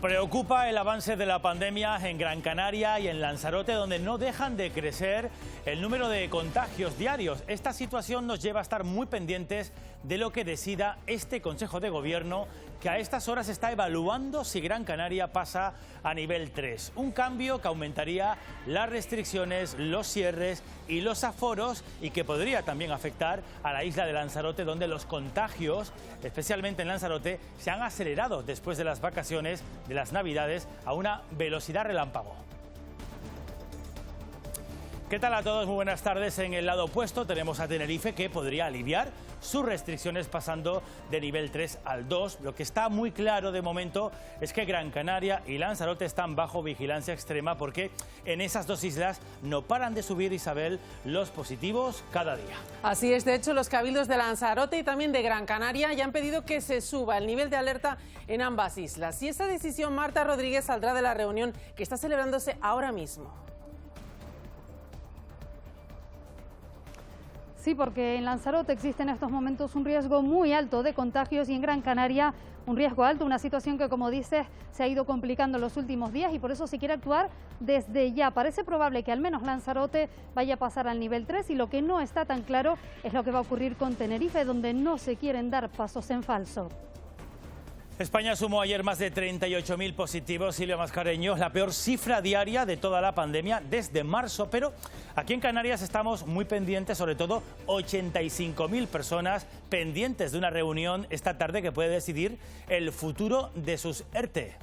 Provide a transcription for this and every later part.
Preocupa el avance de la pandemia en Gran Canaria y en Lanzarote, donde no dejan de crecer el número de contagios diarios. Esta situación nos lleva a estar muy pendientes de lo que decida este Consejo de Gobierno, que a estas horas está evaluando si Gran Canaria pasa a nivel 3. Un cambio que aumentaría las restricciones, los cierres y los aforos, y que podría también afectar a la isla de Lanzarote, donde los contagios, especialmente en Lanzarote, se han acelerado después de las vacaciones de las Navidades a una velocidad relámpago. ¿Qué tal a todos? Muy buenas tardes. En el lado opuesto tenemos a Tenerife, que podría aliviar sus restricciones pasando de nivel 3 al 2. Lo que está muy claro de momento es que Gran Canaria y Lanzarote están bajo vigilancia extrema, porque en esas dos islas no paran de subir, Isabel, los positivos cada día. Así es. De hecho, los cabildos de Lanzarote y también de Gran Canaria ya han pedido que se suba el nivel de alerta en ambas islas. Y esa decisión, Marta Rodríguez, saldrá de la reunión que está celebrándose ahora mismo. Sí, porque en Lanzarote existe en estos momentos un riesgo muy alto de contagios y en Gran Canaria un riesgo alto, una situación que, como dices, se ha ido complicando en los últimos días y por eso se quiere actuar desde ya. Parece probable que al menos Lanzarote vaya a pasar al nivel 3 y lo que no está tan claro es lo que va a ocurrir con Tenerife, donde no se quieren dar pasos en falso. España sumó ayer más de 38.000 positivos, Silvia Mascareño, la peor cifra diaria de toda la pandemia desde marzo, pero aquí en Canarias estamos muy pendientes, sobre todo 85.000 personas pendientes de una reunión esta tarde que puede decidir el futuro de sus ERTE.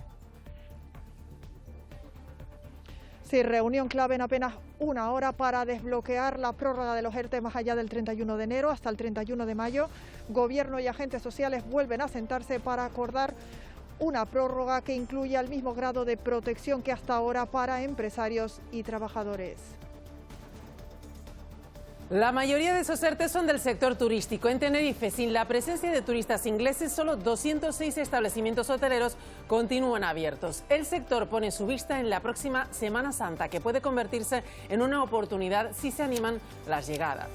Sí, reunión clave en apenas una hora para desbloquear la prórroga de los ERTE más allá del 31 de enero hasta el 31 de mayo. Gobierno y agentes sociales vuelven a sentarse para acordar una prórroga que incluya el mismo grado de protección que hasta ahora para empresarios y trabajadores. La mayoría de esos ERTE son del sector turístico. En Tenerife, sin la presencia de turistas ingleses, solo 206 establecimientos hoteleros continúan abiertos. El sector pone su vista en la próxima Semana Santa, que puede convertirse en una oportunidad si se animan las llegadas.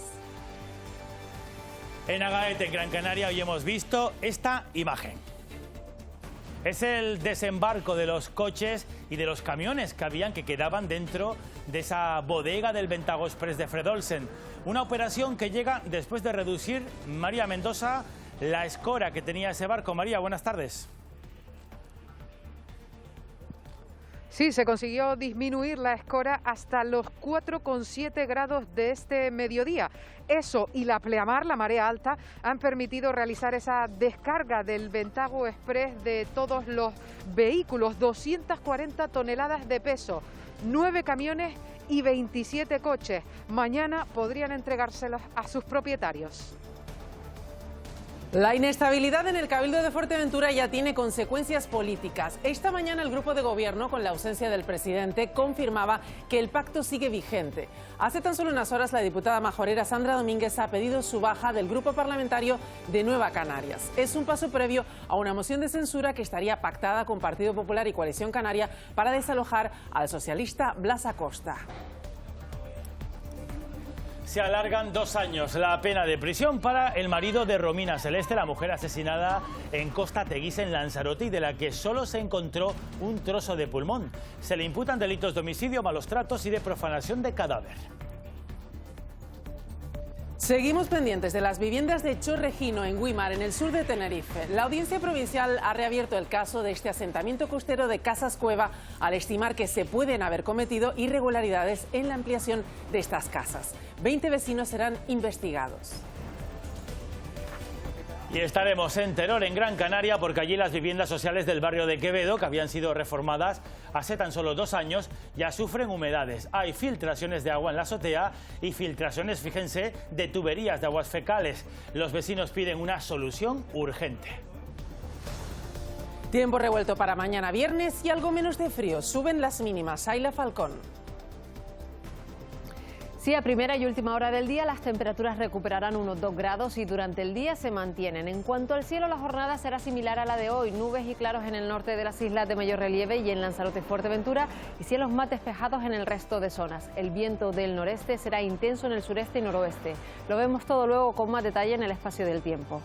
En Agaete, en Gran Canaria, hoy hemos visto esta imagen. Es el desembarco de los coches y de los camiones que quedaban dentro de esa bodega del Ventago Express de Fred Olsen. Una operación que llega después de reducir, María Mendoza, la escora que tenía ese barco. María, buenas tardes. Sí, se consiguió disminuir la escora hasta los 4,7 grados de este mediodía. Eso y la pleamar, la marea alta, han permitido realizar esa descarga del Ventago Express de todos los vehículos, 240 toneladas de peso, 9 camiones y 27 coches. Mañana podrían entregárselos a sus propietarios. La inestabilidad en el Cabildo de Fuerteventura ya tiene consecuencias políticas. Esta mañana el grupo de gobierno, con la ausencia del presidente, confirmaba que el pacto sigue vigente. Hace tan solo unas horas la diputada majorera Sandra Domínguez ha pedido su baja del grupo parlamentario de Nueva Canarias. Es un paso previo a una moción de censura que estaría pactada con Partido Popular y Coalición Canaria para desalojar al socialista Blas Acosta. Se alargan 2 años la pena de prisión para el marido de Romina Celeste, la mujer asesinada en Costa Teguise, en Lanzarote, y de la que solo se encontró un trozo de pulmón. Se le imputan delitos de homicidio, malos tratos y de profanación de cadáver. Seguimos pendientes de las viviendas de Chorrejino, en Güímar, en el sur de Tenerife. La Audiencia Provincial ha reabierto el caso de este asentamiento costero de Casas Cueva al estimar que se pueden haber cometido irregularidades en la ampliación de estas casas. 20 vecinos serán investigados. Y estaremos en Teror, en Gran Canaria, porque allí las viviendas sociales del barrio de Quevedo, que habían sido reformadas hace tan solo 2 años, ya sufren humedades. Hay filtraciones de agua en la azotea y filtraciones, fíjense, de tuberías de aguas fecales. Los vecinos piden una solución urgente. Tiempo revuelto para mañana viernes y algo menos de frío. Suben las mínimas. Ayla Falcón. Sí, a primera y última hora del día las temperaturas recuperarán unos 2 grados y durante el día se mantienen. En cuanto al cielo, la jornada será similar a la de hoy. Nubes y claros en el norte de las islas de mayor relieve y en Lanzarote y Fuerteventura, y cielos más despejados en el resto de zonas. El viento del noreste será intenso en el sureste y noroeste. Lo vemos todo luego con más detalle en el espacio del tiempo.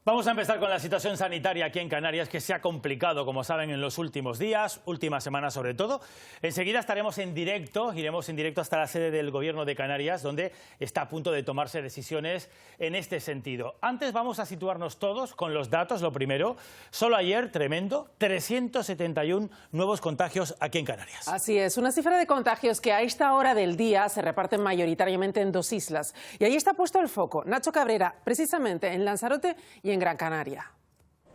Vamos a empezar con la situación sanitaria aquí en Canarias, que se ha complicado, como saben, en los últimos días, últimas semanas sobre todo. Enseguida estaremos en directo, iremos en directo hasta la sede del Gobierno de Canarias, donde está a punto de tomarse decisiones en este sentido. Antes vamos a situarnos todos con los datos. Lo primero, solo ayer, tremendo, 371 nuevos contagios aquí en Canarias. Así es, una cifra de contagios que a esta hora del día se reparten mayoritariamente en 2 islas. Y ahí está puesto el foco, Nacho Cabrera, precisamente en Lanzarote y en Gran Canaria.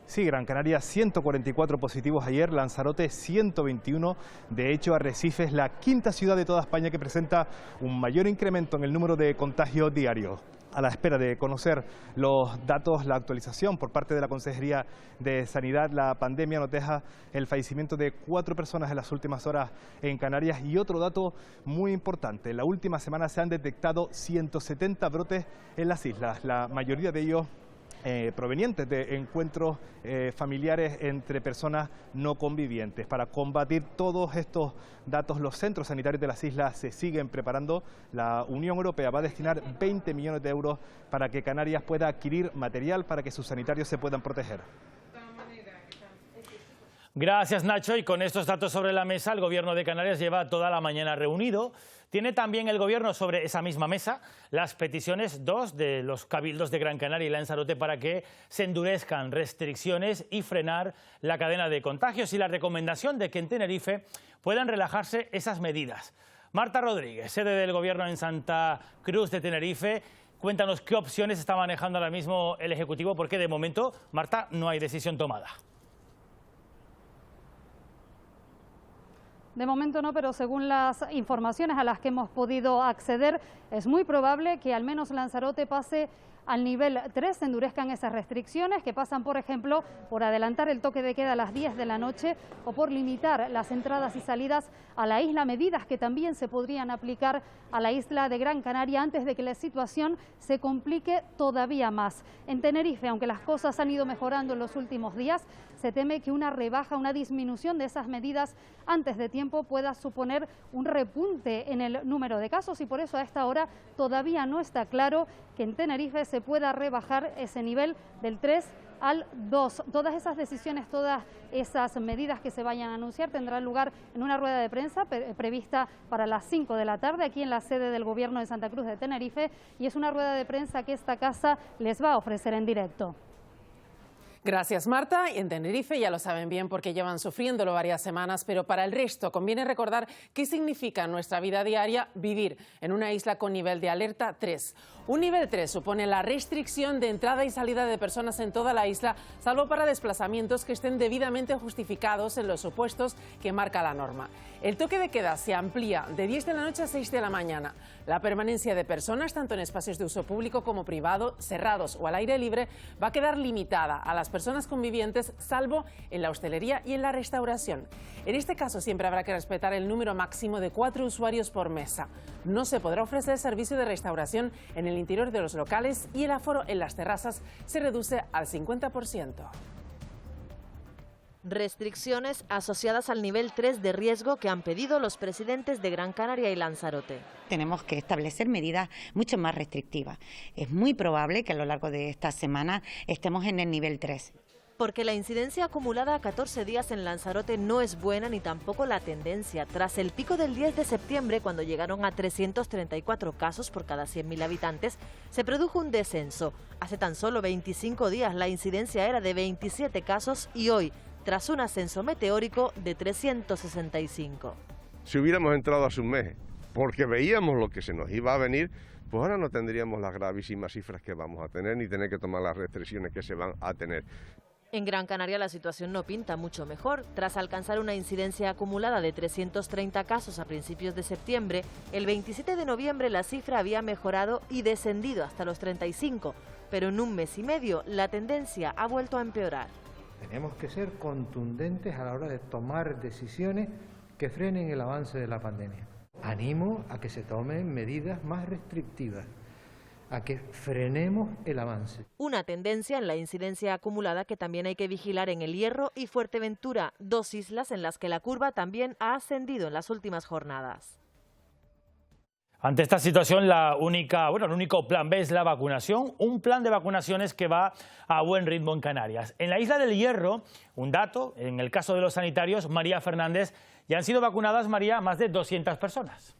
Sí, Gran Canaria 144 positivos ayer, Lanzarote 121. De hecho, Arrecife es la quinta ciudad de toda España que presenta un mayor incremento en el número de contagios diarios. A la espera de conocer los datos, la actualización por parte de la Consejería de Sanidad, la pandemia nos deja el fallecimiento de 4 personas en las últimas horas en Canarias. Y otro dato muy importante, en la última semana se han detectado 170 brotes en las islas, la mayoría de ellos provenientes de encuentros familiares entre personas no convivientes. Para combatir todos estos datos, los centros sanitarios de las islas se siguen preparando. La Unión Europea va a destinar 20 millones de euros para que Canarias pueda adquirir material para que sus sanitarios se puedan proteger. Gracias, Nacho. Y con estos datos sobre la mesa, el Gobierno de Canarias lleva toda la mañana reunido. Tiene también el Gobierno sobre esa misma mesa las peticiones de los cabildos de Gran Canaria y Lanzarote para que se endurezcan restricciones y frenar la cadena de contagios, y la recomendación de que en Tenerife puedan relajarse esas medidas. Marta Rodríguez, sede del Gobierno en Santa Cruz de Tenerife, cuéntanos qué opciones está manejando ahora mismo el Ejecutivo, porque de momento, Marta, no hay decisión tomada. De momento no, pero según las informaciones a las que hemos podido acceder, es muy probable que al menos Lanzarote pase al nivel 3, se endurezcan esas restricciones que pasan, por ejemplo, por adelantar el toque de queda a las 10 de la noche o por limitar las entradas y salidas a la isla, medidas que también se podrían aplicar a la isla de Gran Canaria antes de que la situación se complique todavía más. En Tenerife, aunque las cosas han ido mejorando en los últimos días, se teme que una rebaja, una disminución de esas medidas antes de tiempo pueda suponer un repunte en el número de casos, y por eso a esta hora todavía no está claro que en Tenerife se pueda rebajar ese nivel del 3 al 2. Todas esas decisiones, todas esas medidas que se vayan a anunciar tendrán lugar en una rueda de prensa prevista para las 5 de la tarde aquí en la sede del Gobierno de Santa Cruz de Tenerife, y es una rueda de prensa que esta casa les va a ofrecer en directo. Gracias, Marta. Y en Tenerife ya lo saben bien porque llevan sufriéndolo varias semanas, pero para el resto conviene recordar qué significa en nuestra vida diaria vivir en una isla con nivel de alerta 3. Un nivel 3 supone la restricción de entrada y salida de personas en toda la isla, salvo para desplazamientos que estén debidamente justificados en los supuestos que marca la norma. El toque de queda se amplía de 10 de la noche a 6 de la mañana. La permanencia de personas, tanto en espacios de uso público como privado, cerrados o al aire libre, va a quedar limitada a las personas convivientes, salvo en la hostelería y en la restauración. En este caso siempre habrá que respetar el número máximo de 4 usuarios por mesa. No se podrá ofrecer servicio de restauración en el interior de los locales y el aforo en las terrazas se reduce al 50%. Restricciones asociadas al nivel 3 de riesgo que han pedido los presidentes de Gran Canaria y Lanzarote. Tenemos que establecer medidas mucho más restrictivas. Es muy probable que a lo largo de esta semana estemos en el nivel 3. Porque la incidencia acumulada a 14 días en Lanzarote no es buena, ni tampoco la tendencia. Tras el pico del 10 de septiembre, cuando llegaron a 334 casos por cada 100.000 habitantes, se produjo un descenso. Hace tan solo 25 días la incidencia era de 27 casos y hoy, tras un ascenso meteórico, de 365. Si hubiéramos entrado hace un mes, porque veíamos lo que se nos iba a venir, pues ahora no tendríamos las gravísimas cifras que vamos a tener, ni tener que tomar las restricciones que se van a tener. En Gran Canaria la situación no pinta mucho mejor. Tras alcanzar una incidencia acumulada de 330 casos a principios de septiembre, el 27 de noviembre la cifra había mejorado y descendido hasta los 35, pero en un mes y medio la tendencia ha vuelto a empeorar. Tenemos que ser contundentes a la hora de tomar decisiones que frenen el avance de la pandemia. Animo a que se tomen medidas más restrictivas, a que frenemos el avance. Una tendencia en la incidencia acumulada que también hay que vigilar en El Hierro y Fuerteventura, 2 islas en las que la curva también ha ascendido en las últimas jornadas. Ante esta situación, el único plan B es la vacunación, un plan de vacunaciones que va a buen ritmo en Canarias. En la isla del Hierro, un dato, en el caso de los sanitarios, María Fernández, ya han sido vacunadas, María, más de 200 personas.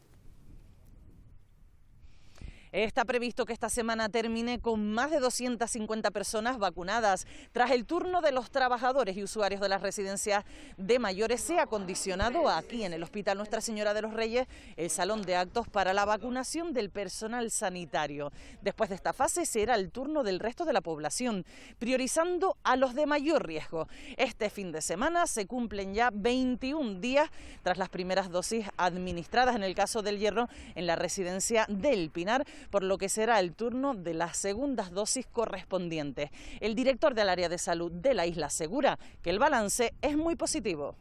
Está previsto que esta semana termine con más de 250 personas vacunadas. Tras el turno de los trabajadores y usuarios de las residencias de mayores, se ha acondicionado aquí en el Hospital Nuestra Señora de los Reyes el salón de actos para la vacunación del personal sanitario. Después de esta fase será el turno del resto de la población, priorizando a los de mayor riesgo. Este fin de semana se cumplen ya 21 días tras las primeras dosis administradas en el caso del Hierro en la residencia del Pinar, por lo que será el turno de las segundas dosis correspondientes. El director del área de salud de la isla asegura que el balance es muy positivo.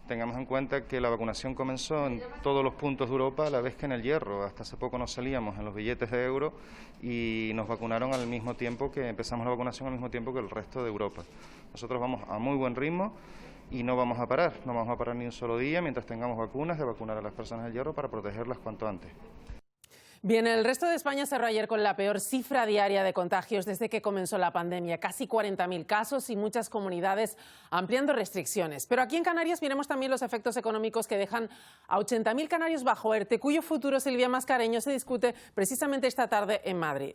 Tengamos en cuenta que la vacunación comenzó en todos los puntos de Europa a la vez que en el Hierro. Hasta hace poco nos salíamos en los billetes de euro y nos vacunaron al mismo tiempo que empezamos la vacunación al mismo tiempo que el resto de Europa. Nosotros vamos a muy buen ritmo y no vamos a parar ni un solo día mientras tengamos vacunas, de vacunar a las personas del Hierro para protegerlas cuanto antes. Bien, el resto de España cerró ayer con la peor cifra diaria de contagios desde que comenzó la pandemia, casi 40.000 casos y muchas comunidades ampliando restricciones. Pero aquí en Canarias miremos también los efectos económicos que dejan a 80.000 canarios bajo ERTE, cuyo futuro, Silvia Mascareño, se discute precisamente esta tarde en Madrid.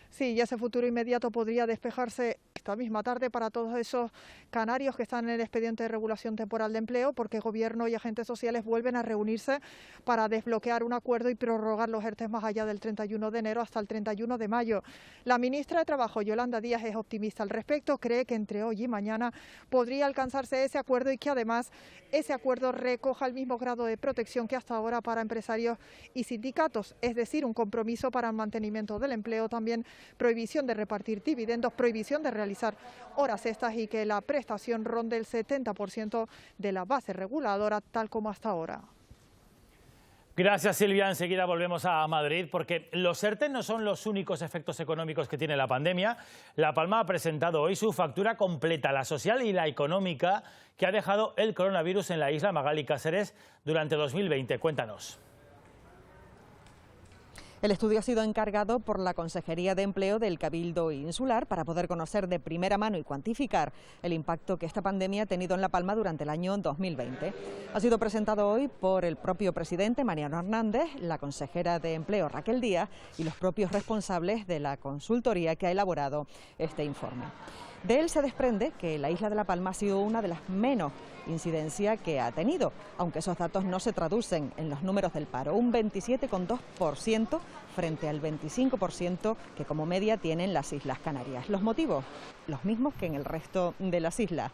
Sí, y ese futuro inmediato podría despejarse esta misma tarde para todos esos canarios que están en el expediente de regulación temporal de empleo, porque Gobierno y agentes sociales vuelven a reunirse para desbloquear un acuerdo y prorrogar los ERTE más allá del 31 de enero hasta el 31 de mayo. La ministra de Trabajo, Yolanda Díaz, es optimista al respecto, cree que entre hoy y mañana podría alcanzarse ese acuerdo y que además ese acuerdo recoja el mismo grado de protección que hasta ahora para empresarios y sindicatos, es decir, un compromiso para el mantenimiento del empleo, también prohibición de repartir dividendos, prohibición de realizar horas extras y que la prestación ronde el 70% de la base reguladora, tal como hasta ahora. Gracias, Silvia. Enseguida volvemos a Madrid porque los ERTE no son los únicos efectos económicos que tiene la pandemia. La Palma ha presentado hoy su factura completa, la social y la económica, que ha dejado el coronavirus en la isla. Magali Cáceres durante 2020. Cuéntanos. El estudio ha sido encargado por la Consejería de Empleo del Cabildo Insular para poder conocer de primera mano y cuantificar el impacto que esta pandemia ha tenido en La Palma durante el año 2020. Ha sido presentado hoy por el propio presidente Mariano Hernández, la consejera de Empleo Raquel Díaz y los propios responsables de la consultoría que ha elaborado este informe. De él se desprende que la isla de La Palma ha sido una de las menos incidencia que ha tenido, aunque esos datos no se traducen en los números del paro, un 27,2% frente al 25% que como media tienen las Islas Canarias. Los motivos, los mismos que en el resto de las islas.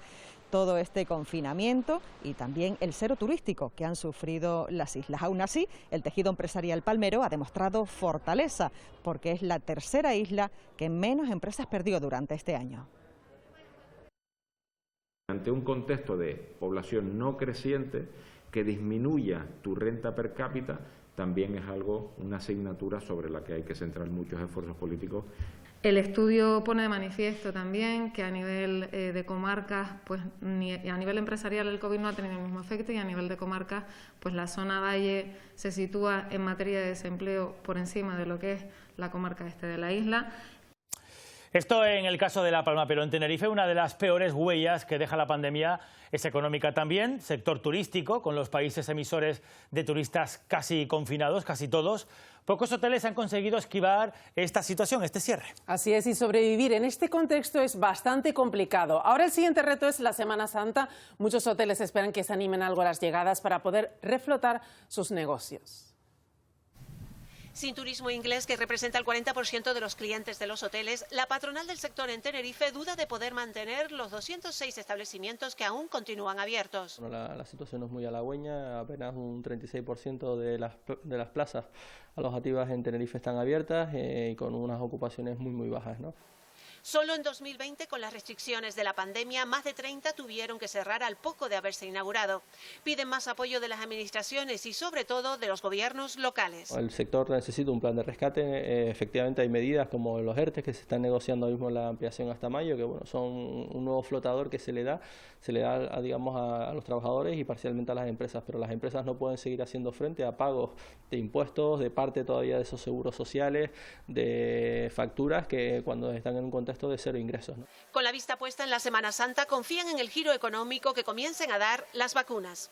Todo este confinamiento y también el cero turístico que han sufrido las islas. Aún así, el tejido empresarial palmero ha demostrado fortaleza, porque es la tercera isla que menos empresas perdió durante este año. Ante un contexto de población no creciente, que disminuya tu renta per cápita también es algo, una asignatura sobre la que hay que centrar muchos esfuerzos políticos. El estudio pone de manifiesto también que a nivel de comarcas, pues a nivel empresarial el COVID no ha tenido el mismo efecto y a nivel de comarcas, pues la zona valle se sitúa en materia de desempleo por encima de lo que es la comarca este de la isla. Esto en el caso de La Palma, pero en Tenerife una de las peores huellas que deja la pandemia es económica también, sector turístico, con los países emisores de turistas casi confinados, casi todos. Pocos hoteles han conseguido esquivar esta situación, este cierre. Así es, y sobrevivir en este contexto es bastante complicado. Ahora el siguiente reto es la Semana Santa. Muchos hoteles esperan que se animen algo las llegadas para poder reflotar sus negocios. Sin turismo inglés, que representa el 40% de los clientes de los hoteles, la patronal del sector en Tenerife duda de poder mantener los 206 establecimientos que aún continúan abiertos. La situación no es muy halagüeña, apenas un 36% de las plazas alojativas en Tenerife están abiertas y con unas ocupaciones muy bajas, ¿no? Solo en 2020, con las restricciones de la pandemia, más de 30 tuvieron que cerrar al poco de haberse inaugurado. Piden más apoyo de las administraciones y sobre todo de los gobiernos locales. El sector necesita un plan de rescate. Efectivamente hay medidas como los ERTE que se están negociando ahora mismo la ampliación hasta mayo, que bueno, son un nuevo flotador que se le da digamos a los trabajadores y parcialmente a las empresas, pero las empresas no pueden seguir haciendo frente a pagos de impuestos, de parte todavía de esos seguros sociales, de facturas que cuando están en un contexto de cero ingresos, ¿no? Con la vista puesta en la Semana Santa, confían en el giro económico que comiencen a dar las vacunas.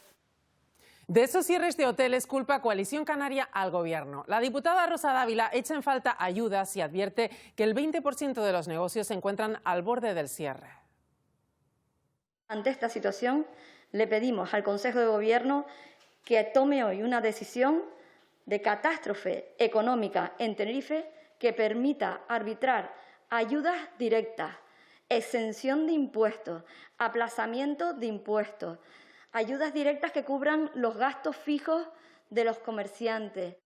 De esos cierres de hoteles culpa Coalición Canaria al Gobierno. La diputada Rosa Dávila echa en falta ayudas y advierte que el 20% de los negocios se encuentran al borde del cierre. Ante esta situación, le pedimos al Consejo de Gobierno que tome hoy una decisión de catástrofe económica en Tenerife que permita arbitrar ayudas directas, exención de impuestos, aplazamiento de impuestos, ayudas directas que cubran los gastos fijos de los comerciantes.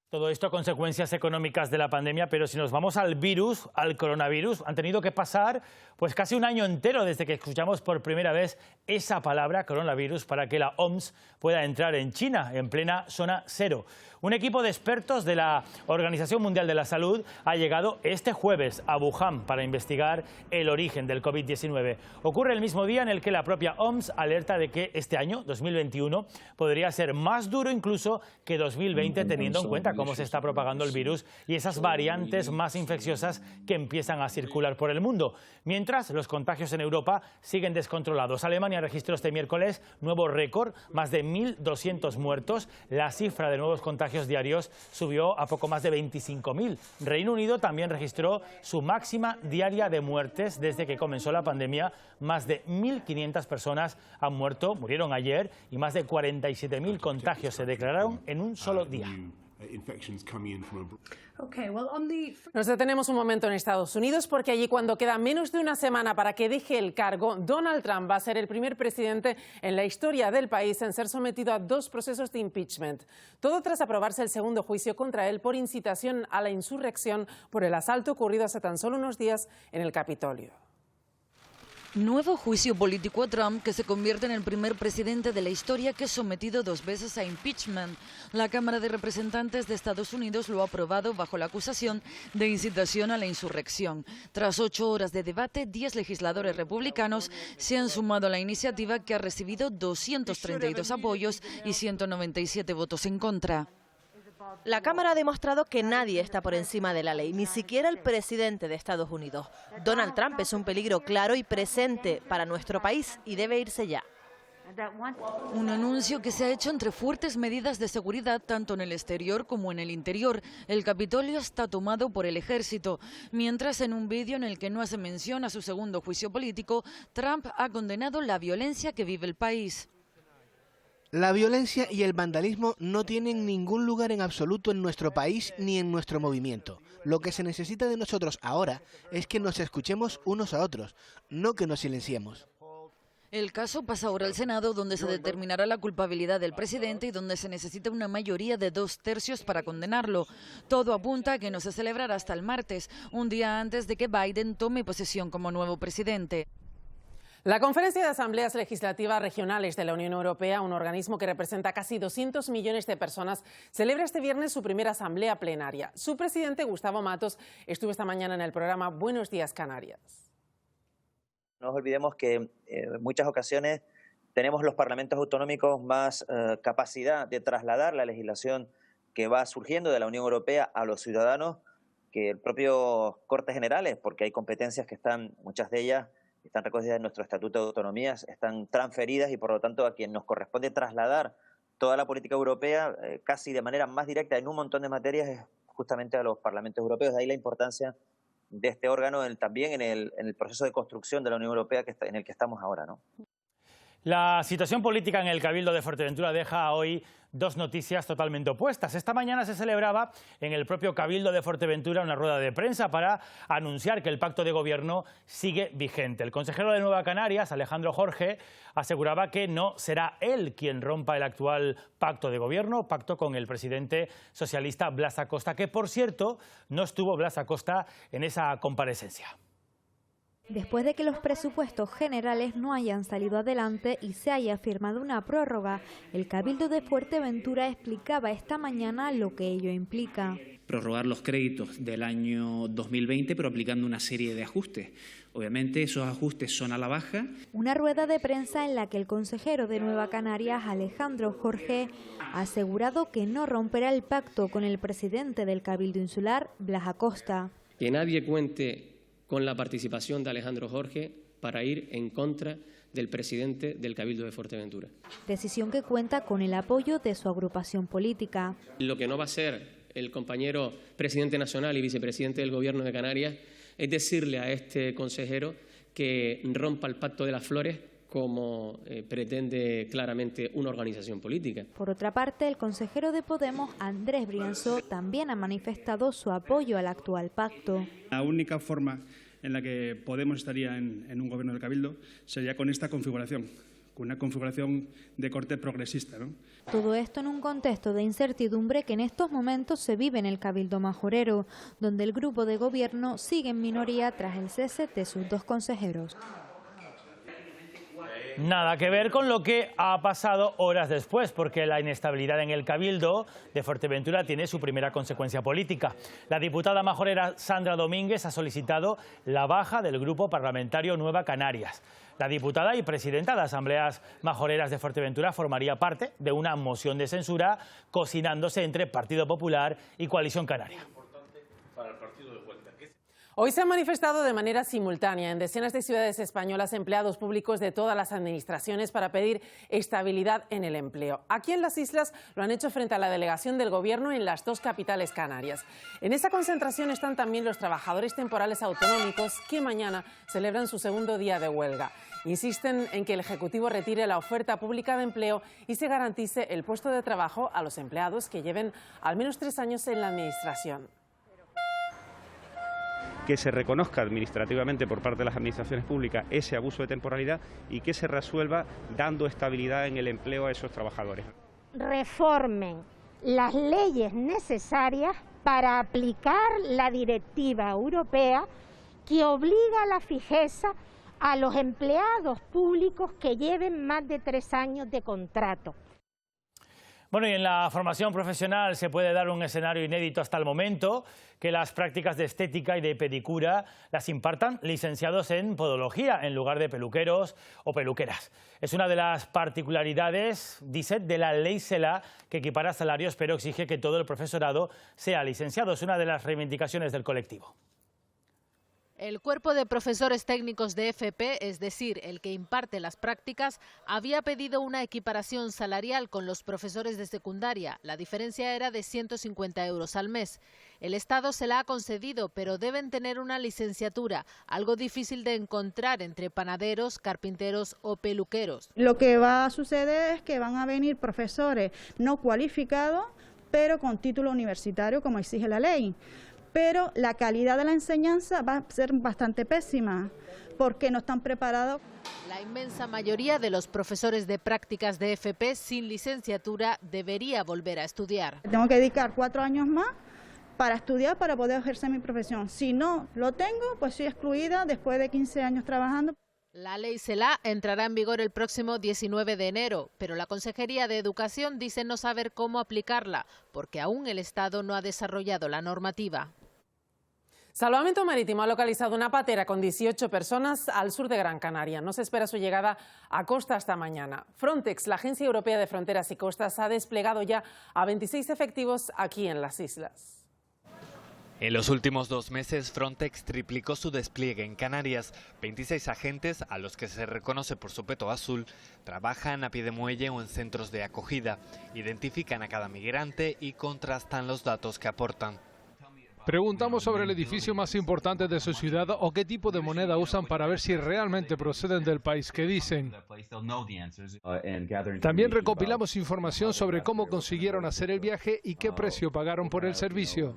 Todo esto consecuencias económicas de la pandemia, pero si nos vamos al virus, al coronavirus, han tenido que pasar pues casi un año entero desde que escuchamos por primera vez esa palabra, coronavirus, para que la OMS pueda entrar en China, en plena zona cero. Un equipo de expertos de la Organización Mundial de la Salud ha llegado este jueves a Wuhan para investigar el origen del COVID-19. Ocurre el mismo día en el que la propia OMS alerta de que este año, 2021, podría ser más duro incluso que 2020, teniendo en cuenta cómo se está propagando el virus y esas variantes más infecciosas que empiezan a circular por el mundo. Mientras, los contagios en Europa siguen descontrolados. Alemania registró este miércoles nuevo récord, más de 1.200 muertos. La cifra de nuevos contagios diarios subió a poco más de 25.000. Reino Unido también registró su máxima diaria de muertes desde que comenzó la pandemia. Más de 1.500 personas murieron ayer y más de 47.000 contagios se declararon en un solo día. Nos detenemos un momento en Estados Unidos porque allí, cuando queda menos de una semana para que deje el cargo, Donald Trump va a ser el primer presidente en la historia del país en ser sometido a 2 procesos de impeachment. Todo tras aprobarse el segundo juicio contra él por incitación a la insurrección por el asalto ocurrido hace tan solo unos días en el Capitolio. Nuevo juicio político a Trump, que se convierte en el primer presidente de la historia que es sometido 2 veces a impeachment. La Cámara de Representantes de Estados Unidos lo ha aprobado bajo la acusación de incitación a la insurrección. Tras 8 horas de debate, 10 legisladores republicanos se han sumado a la iniciativa, que ha recibido 232 apoyos y 197 votos en contra. La Cámara ha demostrado que nadie está por encima de la ley, ni siquiera el presidente de Estados Unidos. Donald Trump es un peligro claro y presente para nuestro país y debe irse ya. Un anuncio que se ha hecho entre fuertes medidas de seguridad tanto en el exterior como en el interior. El Capitolio está tomado por el ejército, mientras en un vídeo en el que no hace mención a su segundo juicio político, Trump ha condenado la violencia que vive el país. La violencia y el vandalismo no tienen ningún lugar en absoluto en nuestro país ni en nuestro movimiento. Lo que se necesita de nosotros ahora es que nos escuchemos unos a otros, no que nos silenciemos. El caso pasa ahora al Senado, donde se determinará la culpabilidad del presidente y donde se necesita una mayoría de 2/3 para condenarlo. Todo apunta a que no se celebrará hasta el martes, un día antes de que Biden tome posesión como nuevo presidente. La Conferencia de Asambleas Legislativas Regionales de la Unión Europea, un organismo que representa casi 200 millones de personas, celebra este viernes su primera asamblea plenaria. Su presidente, Gustavo Matos, estuvo esta mañana en el programa Buenos Días Canarias. No nos olvidemos que en muchas ocasiones tenemos los parlamentos autonómicos más capacidad de trasladar la legislación que va surgiendo de la Unión Europea a los ciudadanos que el propio Cortes Generales, porque hay competencias que están, muchas de ellas, están recogidas en nuestro Estatuto de Autonomías, están transferidas y por lo tanto a quien nos corresponde trasladar toda la política europea casi de manera más directa en un montón de materias es justamente a los parlamentos europeos. De ahí la importancia de este órgano también en el proceso de construcción de la Unión Europea en el que estamos ahora, ¿no? La situación política en el Cabildo de Fuerteventura deja hoy 2 noticias totalmente opuestas. Esta mañana se celebraba en el propio Cabildo de Fuerteventura una rueda de prensa para anunciar que el pacto de gobierno sigue vigente. El consejero de Nueva Canarias, Alejandro Jorge, aseguraba que no será él quien rompa el actual pacto de gobierno, pacto con el presidente socialista Blas Acosta, que por cierto no estuvo Blas Acosta en esa comparecencia. Después de que los presupuestos generales no hayan salido adelante y se haya firmado una prórroga, el Cabildo de Fuerteventura explicaba esta mañana lo que ello implica. Prorrogar los créditos del año 2020, pero aplicando una serie de ajustes. Obviamente esos ajustes son a la baja. Una rueda de prensa en la que el consejero de Nueva Canarias, Alejandro Jorge, ha asegurado que no romperá el pacto con el presidente del Cabildo Insular, Blas Acosta. Que nadie cuente con la participación de Alejandro Jorge para ir en contra del presidente del Cabildo de Fuerteventura. Decisión que cuenta con el apoyo de su agrupación política. Lo que no va a ser el compañero presidente nacional y vicepresidente del Gobierno de Canarias es decirle a este consejero que rompa el Pacto de las Flores como pretende claramente una organización política. Por otra parte, el consejero de Podemos, Andrés Briançó, también ha manifestado su apoyo al actual pacto. La única forma en la que Podemos estaría en un gobierno del Cabildo sería con esta configuración, con una configuración de corte progresista, ¿no? Todo esto en un contexto de incertidumbre que en estos momentos se vive en el Cabildo Majorero, donde el grupo de gobierno sigue en minoría tras el cese de sus 2 consejeros. Nada que ver con lo que ha pasado horas después, porque la inestabilidad en el Cabildo de Fuerteventura tiene su primera consecuencia política. La diputada majorera Sandra Domínguez ha solicitado la baja del grupo parlamentario Nueva Canarias. La diputada y presidenta de las Asambleas Majoreras de Fuerteventura formaría parte de una moción de censura cocinándose entre Partido Popular y Coalición Canaria. Hoy se han manifestado de manera simultánea en decenas de ciudades españolas empleados públicos de todas las administraciones para pedir estabilidad en el empleo. Aquí en las islas lo han hecho frente a la delegación del Gobierno en las 2 capitales canarias. En esa concentración están también los trabajadores temporales autonómicos que mañana celebran su segundo día de huelga. Insisten en que el Ejecutivo retire la oferta pública de empleo y se garantice el puesto de trabajo a los empleados que lleven al menos 3 años en la Administración. Que se reconozca administrativamente por parte de las administraciones públicas ese abuso de temporalidad y que se resuelva dando estabilidad en el empleo a esos trabajadores. Reformen las leyes necesarias para aplicar la directiva europea que obliga a la fijeza a los empleados públicos que lleven más de 3 años de contrato. Bueno, y en la formación profesional se puede dar un escenario inédito hasta el momento, que las prácticas de estética y de pedicura las impartan licenciados en podología en lugar de peluqueros o peluqueras. Es una de las particularidades, dice, de la ley CELA, que equipara salarios pero exige que todo el profesorado sea licenciado. Es una de las reivindicaciones del colectivo. El cuerpo de profesores técnicos de FP, es decir, el que imparte las prácticas, había pedido una equiparación salarial con los profesores de secundaria. La diferencia era de 150 euros al mes. El Estado se la ha concedido, pero deben tener una licenciatura, algo difícil de encontrar entre panaderos, carpinteros o peluqueros. Lo que va a suceder es que van a venir profesores no cualificados, pero con título universitario, como exige la ley. Pero la calidad de la enseñanza va a ser bastante pésima porque no están preparados. La inmensa mayoría de los profesores de prácticas de FP sin licenciatura debería volver a estudiar. Tengo que dedicar 4 años más para estudiar, para poder ejercer mi profesión. Si no lo tengo, pues soy excluida después de 15 años trabajando. La ley CELA entrará en vigor el próximo 19 de enero, pero la Consejería de Educación dice no saber cómo aplicarla, porque aún el Estado no ha desarrollado la normativa. Salvamento Marítimo ha localizado una patera con 18 personas al sur de Gran Canaria. No se espera su llegada a costa hasta mañana. Frontex, la Agencia Europea de Fronteras y Costas, ha desplegado ya a 26 efectivos aquí en las islas. En los últimos 2 meses, Frontex triplicó su despliegue en Canarias. 26 agentes, a los que se reconoce por su peto azul, trabajan a pie de muelle o en centros de acogida. Identifican a cada migrante y contrastan los datos que aportan. Preguntamos sobre el edificio más importante de su ciudad o qué tipo de moneda usan para ver si realmente proceden del país que dicen. También recopilamos información sobre cómo consiguieron hacer el viaje y qué precio pagaron por el servicio.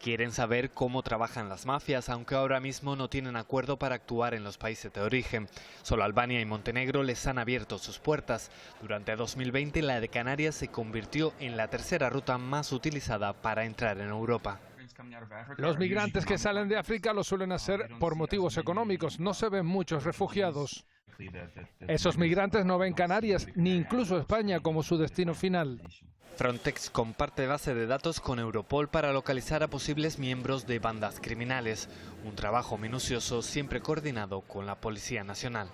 Quieren saber cómo trabajan las mafias, aunque ahora mismo no tienen acuerdo para actuar en los países de origen. Solo Albania y Montenegro les han abierto sus puertas. Durante 2020, la de Canarias se convirtió en la tercera ruta más utilizada para entrar en Europa. Los migrantes que salen de África lo suelen hacer por motivos económicos. No se ven muchos refugiados. Esos migrantes no ven Canarias ni incluso España como su destino final. Frontex comparte base de datos con Europol para localizar a posibles miembros de bandas criminales. Un trabajo minucioso siempre coordinado con la Policía Nacional.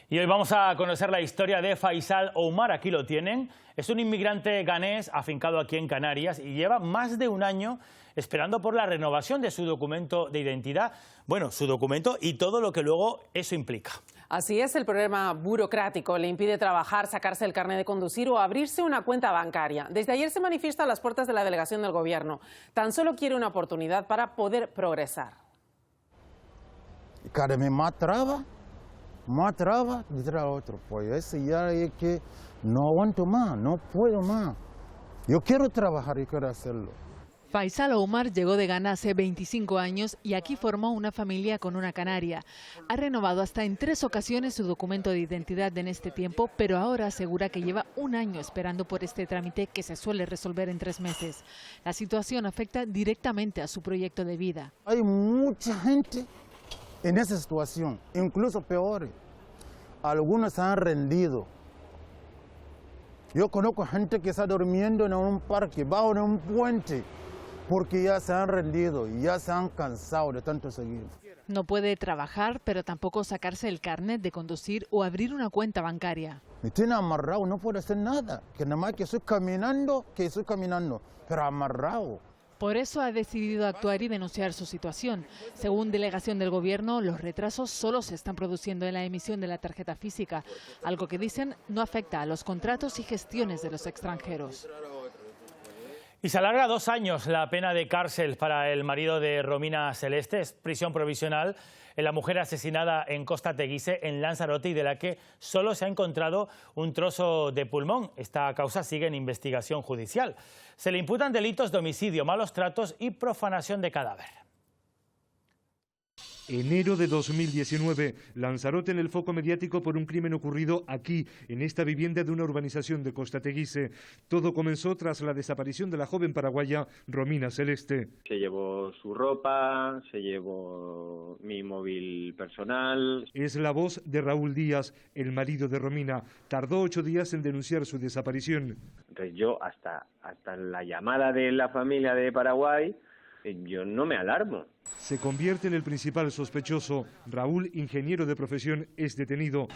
Y hoy vamos a conocer la historia de Faisal Oumar. Aquí lo tienen. Es un inmigrante ganés afincado aquí en Canarias y lleva más de un año esperando por la renovación de su documento de identidad. Bueno, su documento y todo lo que luego eso implica. Así es, el problema burocrático le impide trabajar, sacarse el carnet de conducir o abrirse una cuenta bancaria. Desde ayer se manifiesta a las puertas de la delegación del Gobierno. Tan solo quiere una oportunidad para poder progresar. Cada vez más traba detrás de otro. Pues eso ya es que no aguanto más, no puedo más. Yo quiero trabajar y quiero hacerlo. Faisal Oumar llegó de Ghana hace 25 años y aquí formó una familia con una canaria. Ha renovado hasta en 3 ocasiones su documento de identidad en este tiempo, pero ahora asegura que lleva un año esperando por este trámite que se suele resolver en 3 meses. La situación afecta directamente a su proyecto de vida. Hay mucha gente en esa situación, incluso peores. Algunos se han rendido. Yo conozco gente que está durmiendo en un parque, bajo en un puente, porque ya se han rendido y ya se han cansado de tanto seguir. No puede trabajar, pero tampoco sacarse el carnet de conducir o abrir una cuenta bancaria. Me tiene amarrado, no puedo hacer nada, que nada más que estoy caminando, pero amarrado. Por eso ha decidido actuar y denunciar su situación. Según delegación del Gobierno, los retrasos solo se están produciendo en la emisión de la tarjeta física, algo que dicen no afecta a los contratos y gestiones de los extranjeros. Y se alarga 2 años la pena de cárcel para el marido de Romina Celeste. Es prisión provisional en la mujer asesinada en Costa Teguise, en Lanzarote, y de la que solo se ha encontrado un trozo de pulmón. Esta causa sigue en investigación judicial. Se le imputan delitos de homicidio, malos tratos y profanación de cadáver. Enero de 2019, Lanzarote en el foco mediático por un crimen ocurrido aquí, en esta vivienda de una urbanización de Costa Teguise. Todo comenzó tras la desaparición de la joven paraguaya Romina Celeste. Se llevó su ropa, se llevó mi móvil personal. Es la voz de Raúl Díaz, el marido de Romina. Tardó 8 días en denunciar su desaparición. Entonces yo hasta la llamada de la familia de Paraguay, yo no me alarmo. Se convierte en el principal sospechoso. Raúl, ingeniero de profesión, es detenido.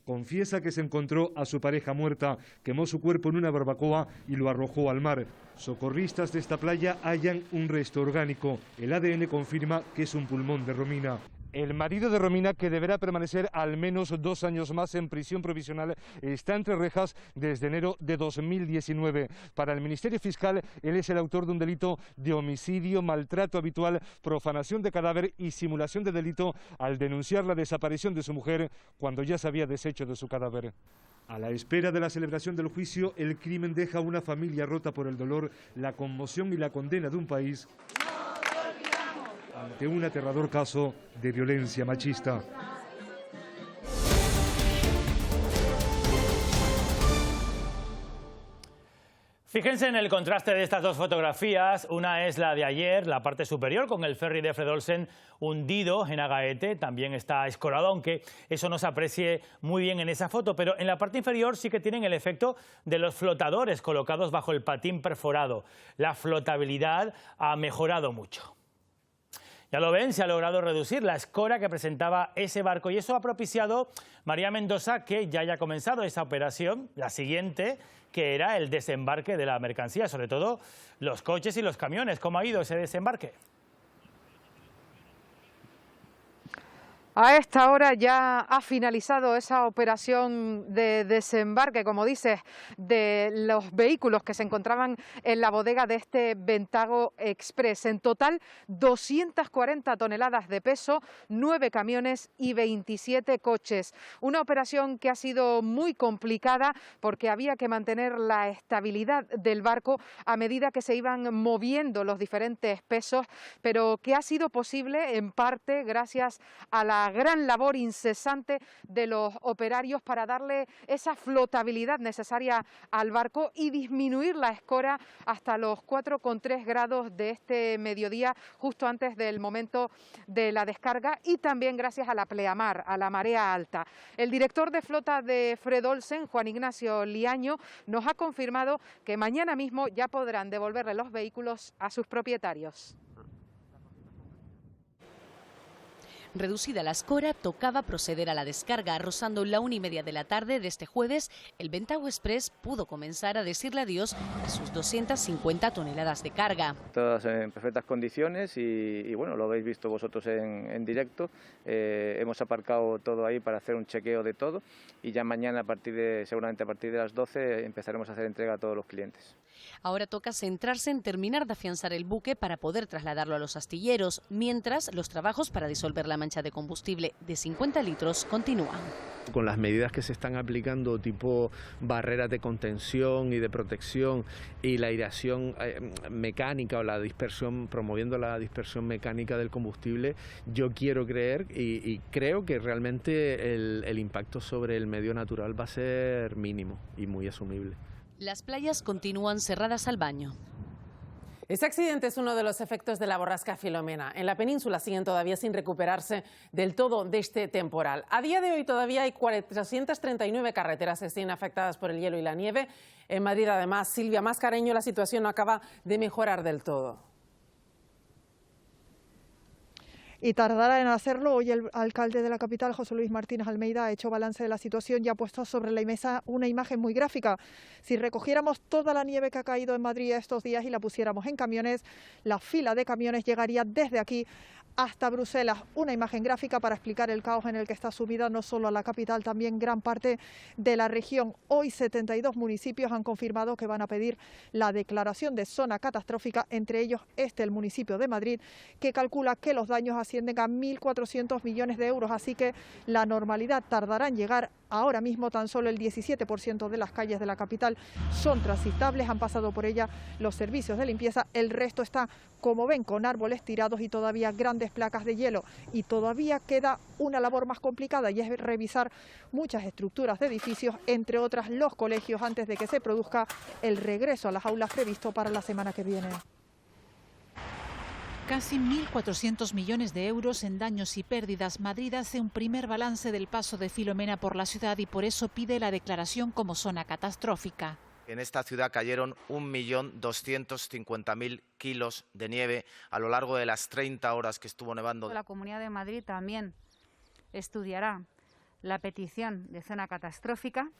Confiesa que se encontró a su pareja muerta, quemó su cuerpo en una barbacoa y lo arrojó al mar. Socorristas de esta playa hallan un resto orgánico. El ADN confirma que es un pulmón de Romina. El marido de Romina, que deberá permanecer al menos 2 años más en prisión provisional, está entre rejas desde enero de 2019. Para el Ministerio Fiscal, él es el autor de un delito de homicidio, maltrato habitual, profanación de cadáver y simulación de delito al denunciar la desaparición de su mujer cuando ya se había deshecho de su cadáver. A la espera de la celebración del juicio, el crimen deja a una familia rota por el dolor, la conmoción y la condena de un país ante un aterrador caso de violencia machista. Fíjense en el contraste de estas 2 fotografías. Una es la de ayer, la parte superior, con el ferry de Fred Olsen hundido en Agaete. También está escorado, aunque eso no se aprecie muy bien en esa foto. Pero en la parte inferior sí que tienen el efecto de los flotadores colocados bajo el patín perforado. La flotabilidad ha mejorado mucho. Ya lo ven, se ha logrado reducir la escora que presentaba ese barco y eso ha propiciado, María Mendoza, que ya haya comenzado esa operación, la siguiente, que era el desembarque de la mercancía, sobre todo los coches y los camiones. ¿Cómo ha ido ese desembarque? A esta hora ya ha finalizado esa operación de desembarque, como dices, de los vehículos que se encontraban en la bodega de este Ventago Express. En total, 240 toneladas de peso, 9 camiones y 27 coches. Una operación que ha sido muy complicada porque había que mantener la estabilidad del barco a medida que se iban moviendo los diferentes pesos, pero que ha sido posible en parte gracias a la la gran labor incesante de los operarios para darle esa flotabilidad necesaria al barco y disminuir la escora hasta los 4,3 grados de este mediodía, justo antes del momento de la descarga, y también gracias a la pleamar, a la marea alta. El director de flota de Fred Olsen, Juan Ignacio Liaño, nos ha confirmado que mañana mismo ya podrán devolverle los vehículos a sus propietarios. Reducida la escora, tocaba proceder a la descarga. Rozando la 1:30 de la tarde de este jueves, el Ventao Express pudo comenzar a decirle adiós a sus 250 toneladas de carga. Todas en perfectas condiciones y bueno, lo habéis visto vosotros en directo. Hemos aparcado todo ahí para hacer un chequeo de todo y ya mañana, seguramente a partir de las 12, empezaremos a hacer entrega a todos los clientes. Ahora toca centrarse en terminar de afianzar el buque para poder trasladarlo a los astilleros, mientras los trabajos para disolver la mancha de combustible de 50 litros continúan. Con las medidas que se están aplicando, tipo barreras de contención y de protección y la aireación mecánica o la dispersión, promoviendo la dispersión mecánica del combustible, yo quiero creer y creo que realmente el impacto sobre el medio natural va a ser mínimo y muy asumible. Las playas continúan cerradas al baño. Este accidente es uno de los efectos de la borrasca Filomena. En la península siguen todavía sin recuperarse del todo de este temporal. A día de hoy todavía hay 439 carreteras que siguen afectadas por el hielo y la nieve. En Madrid, además, Silvia Mascareño, la situación no acaba de mejorar del todo. Y tardará en hacerlo. Hoy el alcalde de la capital, José Luis Martínez Almeida, ha hecho balance de la situación y ha puesto sobre la mesa una imagen muy gráfica. Si recogiéramos toda la nieve que ha caído en Madrid estos días y la pusiéramos en camiones, la fila de camiones llegaría desde aquí hasta Bruselas. Una imagen gráfica para explicar el caos en el que está sumida no solo la capital, también gran parte de la región. Hoy 72 municipios han confirmado que van a pedir la declaración de zona catastrófica, entre ellos el municipio de Madrid, que calcula que los daños ascienden a 1.400 millones de euros, así que la normalidad tardará en llegar. Ahora mismo tan solo el 17% de las calles de la capital son transitables, han pasado por ella los servicios de limpieza, el resto está, como ven, con árboles tirados y todavía grandes placas de hielo. Y todavía queda una labor más complicada y es revisar muchas estructuras de edificios, entre otras los colegios, antes de que se produzca el regreso a las aulas previsto para la semana que viene. Casi 1.400 millones de euros en daños y pérdidas. Madrid hace un primer balance del paso de Filomena por la ciudad y por eso pide la declaración como zona catastrófica. En esta ciudad cayeron 1.250.000 kilos de nieve a lo largo de las 30 horas que estuvo nevando. La Comunidad de Madrid también estudiará la petición de zona catastrófica.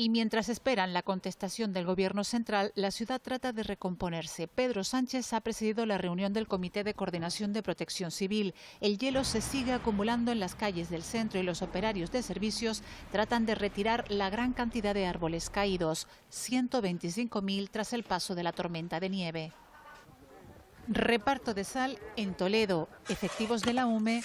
Y mientras esperan la contestación del Gobierno central, la ciudad trata de recomponerse. Pedro Sánchez ha presidido la reunión del Comité de Coordinación de Protección Civil. El hielo se sigue acumulando en las calles del centro y los operarios de servicios tratan de retirar la gran cantidad de árboles caídos, 125.000 tras el paso de la tormenta de nieve. Reparto de sal en Toledo. Efectivos de la UME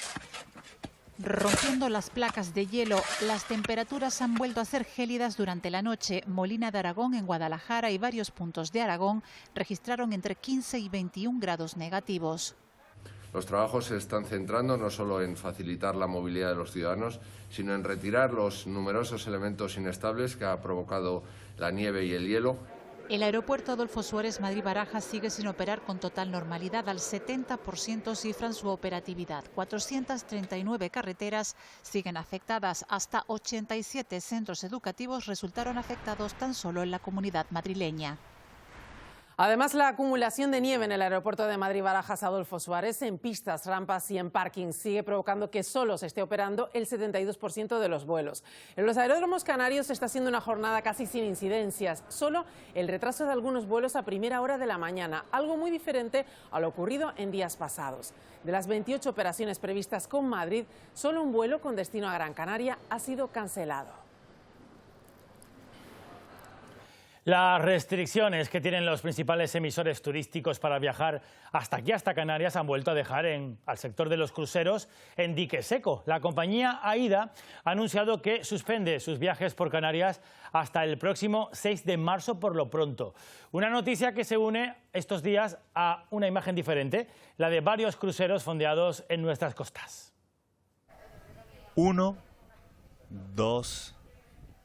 rompiendo las placas de hielo. Las temperaturas han vuelto a ser gélidas durante la noche. Molina de Aragón, en Guadalajara y varios puntos de Aragón registraron entre 15 y 21 grados negativos. Los trabajos se están centrando no solo en facilitar la movilidad de los ciudadanos, sino en retirar los numerosos elementos inestables que ha provocado la nieve y el hielo. El aeropuerto Adolfo Suárez Madrid-Barajas sigue sin operar con total normalidad. Al 70% cifran su operatividad. 439 carreteras siguen afectadas. Hasta 87 centros educativos resultaron afectados tan solo en la comunidad madrileña. Además, la acumulación de nieve en el aeropuerto de Madrid-Barajas Adolfo Suárez, en pistas, rampas y en parkings, sigue provocando que solo se esté operando el 72% de los vuelos. En los aeródromos canarios está siendo una jornada casi sin incidencias, solo el retraso de algunos vuelos a primera hora de la mañana, algo muy diferente a lo ocurrido en días pasados. De las 28 operaciones previstas con Madrid, solo un vuelo con destino a Gran Canaria ha sido cancelado. Las restricciones que tienen los principales emisores turísticos para viajar hasta aquí, hasta Canarias, han vuelto a dejar al sector de los cruceros en dique seco. La compañía AIDA ha anunciado que suspende sus viajes por Canarias hasta el próximo 6 de marzo por lo pronto. Una noticia que se une estos días a una imagen diferente, la de varios cruceros fondeados en nuestras costas. 1, 2,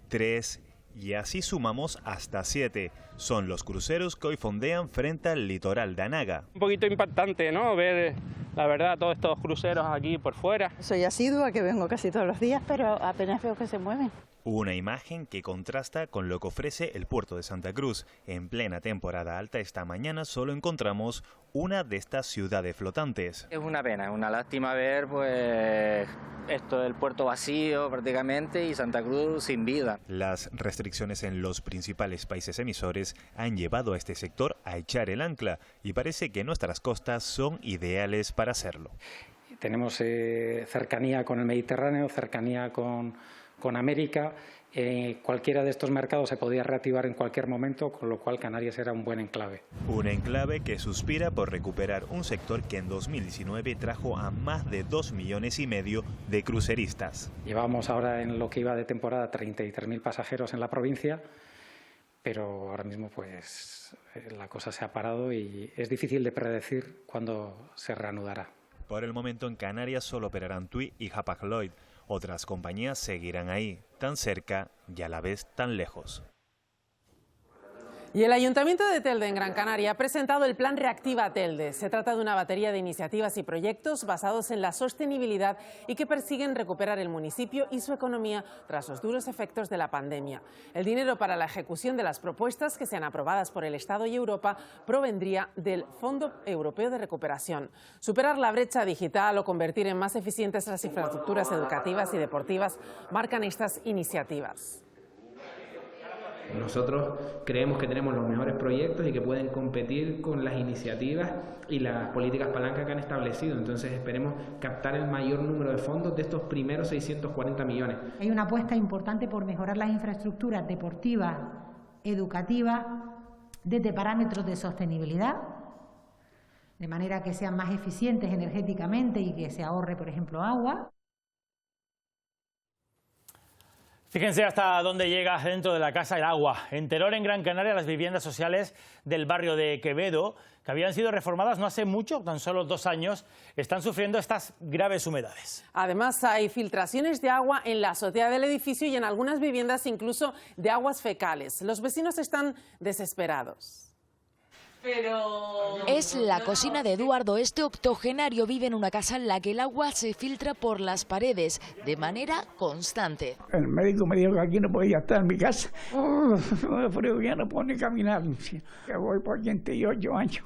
3 y así sumamos hasta 7. Son los cruceros que hoy fondean frente al litoral de Anaga. Un poquito impactante, ¿no? Ver, la verdad, todos estos cruceros aquí por fuera. Soy asidua, que vengo casi todos los días, pero apenas veo que se mueven. Una imagen que contrasta con lo que ofrece el puerto de Santa Cruz. En plena temporada alta esta mañana solo encontramos una de estas ciudades flotantes. Es una pena, es una lástima ver pues esto del puerto vacío prácticamente y Santa Cruz sin vida. Las restricciones en los principales países emisores han llevado a este sector a echar el ancla y parece que nuestras costas son ideales para hacerlo. Tenemos cercanía con el Mediterráneo, cercanía con América. Cualquiera de estos mercados se podía reactivar en cualquier momento, con lo cual Canarias era un buen enclave. Un enclave que suspira por recuperar un sector que en 2019 trajo a más de 2,5 millones de cruceristas. Llevamos ahora en lo que iba de temporada 33.000 pasajeros en la provincia, pero ahora mismo pues la cosa se ha parado y es difícil de predecir cuándo se reanudará. Por el momento en Canarias solo operarán TUI y Hapag-Lloyd. Otras compañías seguirán ahí, tan cerca y a la vez tan lejos. Y el Ayuntamiento de Telde, en Gran Canaria, ha presentado el Plan Reactiva Telde. Se trata de una batería de iniciativas y proyectos basados en la sostenibilidad y que persiguen recuperar el municipio y su economía tras los duros efectos de la pandemia. El dinero para la ejecución de las propuestas que sean aprobadas por el Estado y Europa provendría del Fondo Europeo de Recuperación. Superar la brecha digital o convertir en más eficientes las infraestructuras educativas y deportivas marcan estas iniciativas. Nosotros creemos que tenemos los mejores proyectos y que pueden competir con las iniciativas y las políticas palancas que han establecido. Entonces esperemos captar el mayor número de fondos de estos primeros 640 millones. Hay una apuesta importante por mejorar las infraestructuras deportivas, educativas, desde parámetros de sostenibilidad, de manera que sean más eficientes energéticamente y que se ahorre, por ejemplo, agua. Fíjense hasta dónde llega dentro de la casa el agua. En Teror, en Gran Canaria, las viviendas sociales del barrio de Quevedo, que habían sido reformadas no hace mucho, tan solo 2 años, están sufriendo estas graves humedades. Además, hay filtraciones de agua en la azotea del edificio y en algunas viviendas incluso de aguas fecales. Los vecinos están desesperados. Es la cocina de Eduardo. Este octogenario vive en una casa en la que el agua se filtra por las paredes de manera constante. El médico me dijo que aquí no podía estar en mi casa. Me frío, ya no puedo ni caminar. Que voy por 88 años.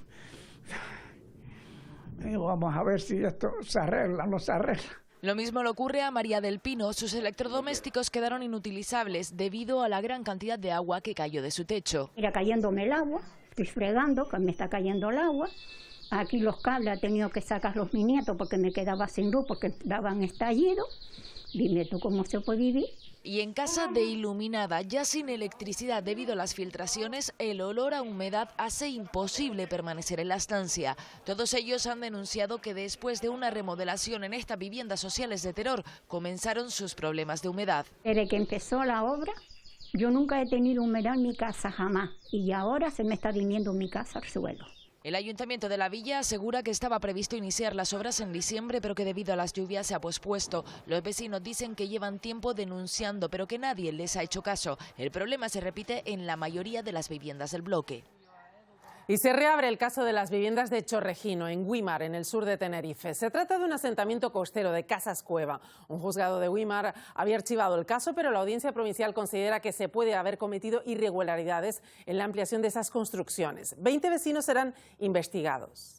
Y vamos a ver si esto se arregla o no se arregla. Lo mismo le ocurre a María del Pino. Sus electrodomésticos quedaron inutilizables debido a la gran cantidad de agua que cayó de su techo. Mira, cayéndome el agua. Estoy fregando, que me está cayendo el agua. Aquí los cables he tenido que sacarlos mi nieto porque me quedaba sin luz, porque daban estallido. Dime tú cómo se puede vivir. Y en casa de Iluminada, ya sin electricidad debido a las filtraciones, el olor a humedad hace imposible permanecer en la estancia. Todos ellos han denunciado que después de una remodelación en estas viviendas sociales de Teror, comenzaron sus problemas de humedad. Desde que empezó la obra, yo nunca he tenido humedad en mi casa, jamás. Y ahora se me está viniendo mi casa al suelo. El Ayuntamiento de la Villa asegura que estaba previsto iniciar las obras en diciembre, pero que debido a las lluvias se ha pospuesto. Los vecinos dicen que llevan tiempo denunciando, pero que nadie les ha hecho caso. El problema se repite en la mayoría de las viviendas del bloque. Y se reabre el caso de las viviendas de Chorrejino, en Güímar, en el sur de Tenerife. Se trata de un asentamiento costero de Casas Cueva. Un juzgado de Güímar había archivado el caso, pero la Audiencia Provincial considera que se puede haber cometido irregularidades en la ampliación de esas construcciones. 20 vecinos serán investigados.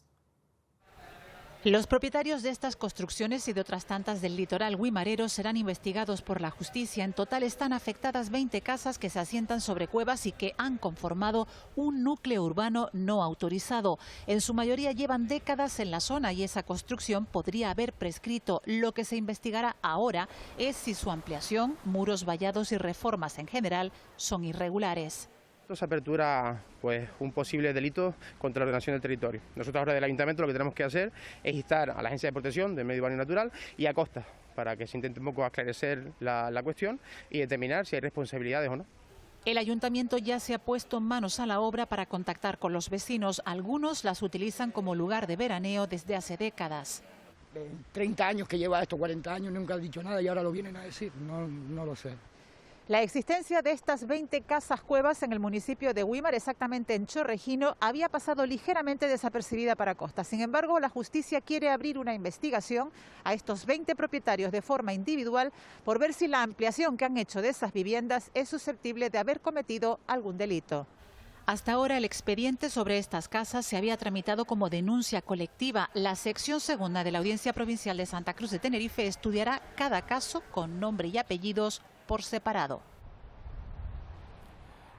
Los propietarios de estas construcciones y de otras tantas del litoral guimarero serán investigados por la justicia. En total están afectadas 20 casas que se asientan sobre cuevas y que han conformado un núcleo urbano no autorizado. En su mayoría llevan décadas en la zona y esa construcción podría haber prescrito. Lo que se investigará ahora es si su ampliación, muros vallados y reformas en general son irregulares. Esto se apertura pues, un posible delito contra la ordenación del territorio. Nosotros ahora del Ayuntamiento lo que tenemos que hacer es instar a la Agencia de Protección del Medio Urbano y Natural y a Costa para que se intente un poco aclarecer la cuestión y determinar si hay responsabilidades o no. El ayuntamiento ya se ha puesto manos a la obra para contactar con los vecinos. Algunos las utilizan como lugar de veraneo desde hace décadas. 30 años que lleva esto, 40 años, nunca ha dicho nada y ahora lo vienen a decir, no lo sé. La existencia de estas 20 casas cuevas en el municipio de Güímar, exactamente en Chorrejino, había pasado ligeramente desapercibida para Costa. Sin embargo, la justicia quiere abrir una investigación a estos 20 propietarios de forma individual por ver si la ampliación que han hecho de esas viviendas es susceptible de haber cometido algún delito. Hasta ahora el expediente sobre estas casas se había tramitado como denuncia colectiva. La sección segunda de la Audiencia Provincial de Santa Cruz de Tenerife estudiará cada caso con nombre y apellidos por separado.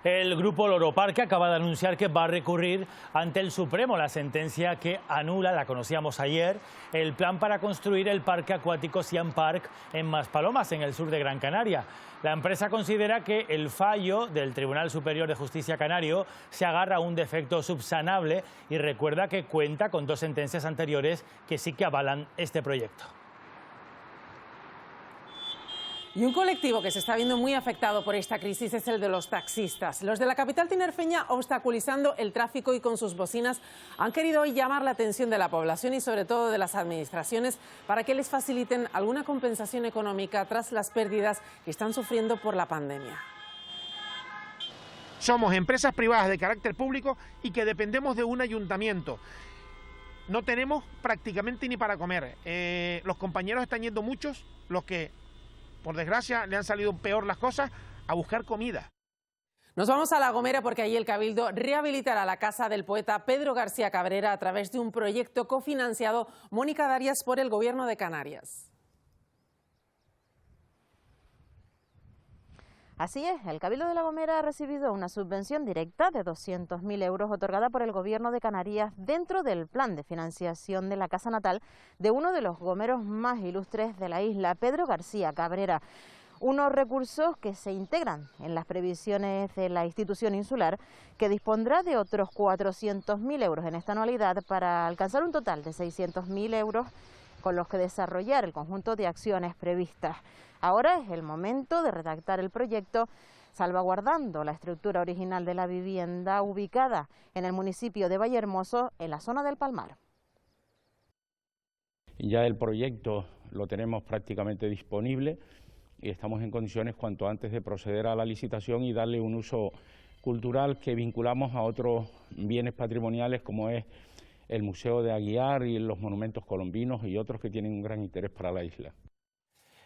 El grupo Loro Parque acaba de anunciar que va a recurrir ante el Supremo la sentencia que anula, la conocíamos ayer, el plan para construir el parque acuático Siam Park en Maspalomas, en el sur de Gran Canaria. La empresa considera que el fallo del Tribunal Superior de Justicia Canario se agarra a un defecto subsanable y recuerda que cuenta con 2 sentencias anteriores que sí que avalan este proyecto. Y un colectivo que se está viendo muy afectado por esta crisis es el de los taxistas. Los de la capital tinerfeña, obstaculizando el tráfico y con sus bocinas, han querido hoy llamar la atención de la población y sobre todo de las administraciones para que les faciliten alguna compensación económica tras las pérdidas que están sufriendo por la pandemia. Somos empresas privadas de carácter público y que dependemos de un ayuntamiento. No tenemos prácticamente ni para comer. Los compañeros están yendo muchos, los que por desgracia le han salido peor las cosas, a buscar comida. Nos vamos a La Gomera porque allí el Cabildo rehabilitará la casa del poeta Pedro García Cabrera a través de un proyecto cofinanciado, Mónica Darias, por el Gobierno de Canarias. Así es, el Cabildo de La Gomera ha recibido una subvención directa de 200.000 euros otorgada por el Gobierno de Canarias dentro del plan de financiación de la casa natal de uno de los gomeros más ilustres de la isla, Pedro García Cabrera. Unos recursos que se integran en las previsiones de la institución insular, que dispondrá de otros 400.000 euros en esta anualidad para alcanzar un total de 600.000 euros con los que desarrollar el conjunto de acciones previstas. Ahora es el momento de redactar el proyecto, salvaguardando la estructura original de la vivienda ubicada en el municipio de Vallehermoso, en la zona del Palmar. Ya el proyecto lo tenemos prácticamente disponible y estamos en condiciones cuanto antes de proceder a la licitación y darle un uso cultural que vinculamos a otros bienes patrimoniales como es el Museo de Aguiar y los monumentos colombinos y otros que tienen un gran interés para la isla.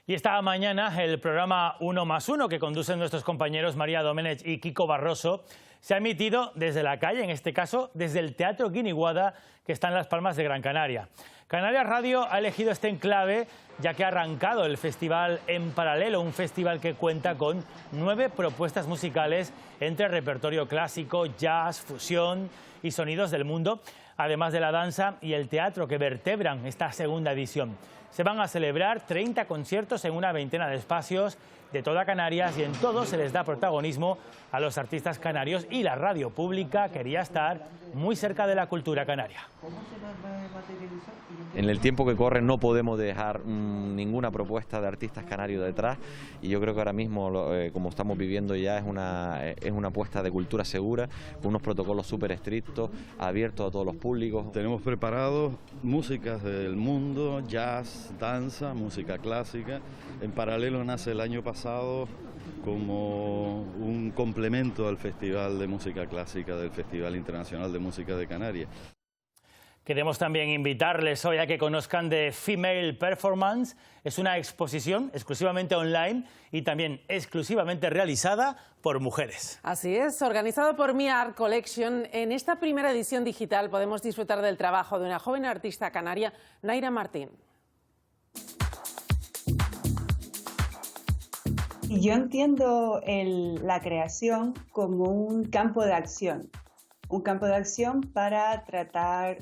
Y esta mañana el programa 1+1 que conducen nuestros compañeros María Domenech y Kiko Barroso se ha emitido desde la calle, en este caso desde el Teatro Guiniguada, que está en Las Palmas de Gran Canaria. Canarias Radio ha elegido este enclave ya que ha arrancado el festival En Paralelo, un festival que cuenta con 9 propuestas musicales entre repertorio clásico, jazz, fusión y sonidos del mundo, además de la danza y el teatro que vertebran esta segunda edición. Se van a celebrar 30 conciertos en una veintena de espacios de toda Canarias y en todos se les da protagonismo a los artistas canarios y la radio pública quería estar muy cerca de la cultura canaria. En el tiempo que corre no podemos dejar ninguna propuesta de artistas canarios detrás y yo creo que ahora mismo, como estamos viviendo ya, es una apuesta de cultura segura, con unos protocolos súper estrictos, abiertos a todos los públicos. Tenemos preparados músicas del mundo, jazz, danza, música clásica. En Paralelo nace el año pasado como un complemento al Festival de Música Clásica del Festival Internacional de Música de Canarias. Queremos también invitarles hoy a que conozcan The Female Performance. Es una exposición exclusivamente online y también exclusivamente realizada por mujeres. Así es, organizado por Mi Art Collection. En esta primera edición digital podemos disfrutar del trabajo de una joven artista canaria, Naira Martín. Yo entiendo la creación como un campo de acción. Un campo de acción para tratar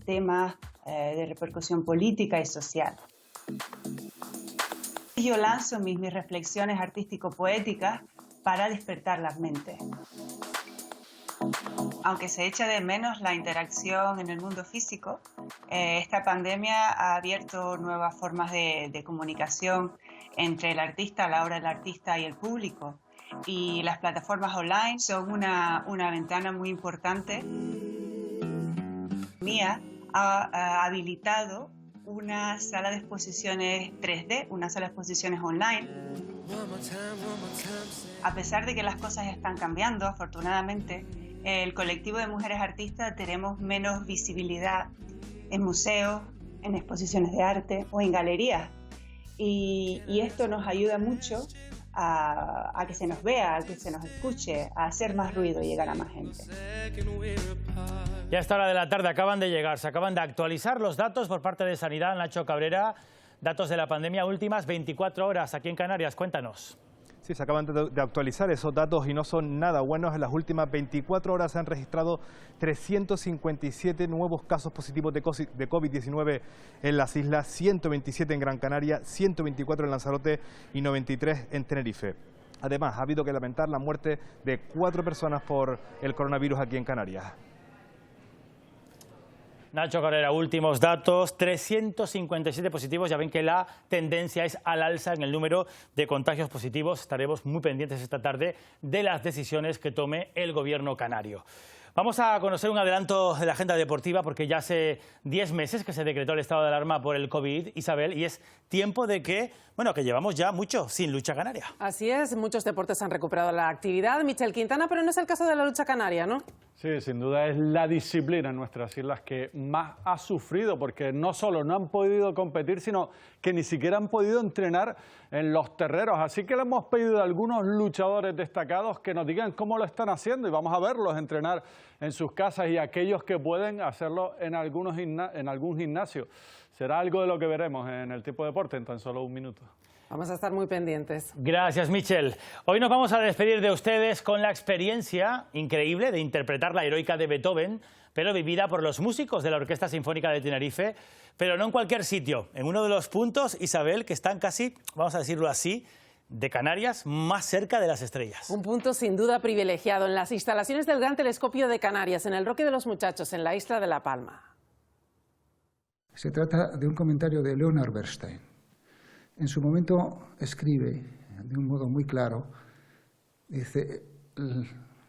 temas de repercusión política y social. Yo lanzo mis reflexiones artístico-poéticas para despertar las mentes. Aunque se echa de menos la interacción en el mundo físico, esta pandemia ha abierto nuevas formas de comunicación entre el artista, la obra del artista y el público. Y las plataformas online son una ventana muy importante. Mía ha habilitado una sala de exposiciones 3D, una sala de exposiciones online. A pesar de que las cosas están cambiando, afortunadamente, el colectivo de mujeres artistas tenemos menos visibilidad en museos, en exposiciones de arte o en galerías. Y esto nos ayuda mucho a que se nos vea, a que se nos escuche, a hacer más ruido y llegar a más gente. Ya a esta hora de la tarde acaban de llegar, se acaban de actualizar los datos por parte de Sanidad, Nacho Cabrera, datos de la pandemia últimas 24 horas aquí en Canarias. Cuéntanos. Sí, se acaban de actualizar esos datos y no son nada buenos. En las últimas 24 horas se han registrado 357 nuevos casos positivos de COVID-19 en las islas, 127 en Gran Canaria, 124 en Lanzarote y 93 en Tenerife. Además, ha habido que lamentar la muerte de 4 personas por el coronavirus aquí en Canarias. Nacho Cabrera, últimos datos, 357 positivos. Ya ven que la tendencia es al alza en el número de contagios positivos. Estaremos muy pendientes esta tarde de las decisiones que tome el gobierno canario. Vamos a conocer un adelanto de la agenda deportiva porque ya hace 10 meses que se decretó el estado de alarma por el COVID, Isabel, y es tiempo de que llevamos ya mucho sin lucha canaria. Así es, muchos deportes han recuperado la actividad. Michel Quintana, pero no es el caso de la lucha canaria, ¿no? Sí, sin duda es la disciplina en nuestras islas que más ha sufrido, porque no solo no han podido competir, sino que ni siquiera han podido entrenar en los terreros. Así que le hemos pedido a algunos luchadores destacados que nos digan cómo lo están haciendo y vamos a verlos entrenar en sus casas y aquellos que pueden hacerlo en algún gimnasio. Será algo de lo que veremos en el Tiempo Deporte en tan solo un minuto. Vamos a estar muy pendientes. Gracias, Michel. Hoy nos vamos a despedir de ustedes con la experiencia increíble de interpretar la Heroica de Beethoven, pero vivida por los músicos de la Orquesta Sinfónica de Tenerife, pero no en cualquier sitio, en uno de los puntos, Isabel, que están casi, vamos a decirlo así, de Canarias, más cerca de las estrellas. Un punto sin duda privilegiado en las instalaciones del Gran Telescopio de Canarias, en el Roque de los Muchachos, en la isla de La Palma. Se trata de un comentario de Leonard Bernstein. En su momento escribe, de un modo muy claro, dice,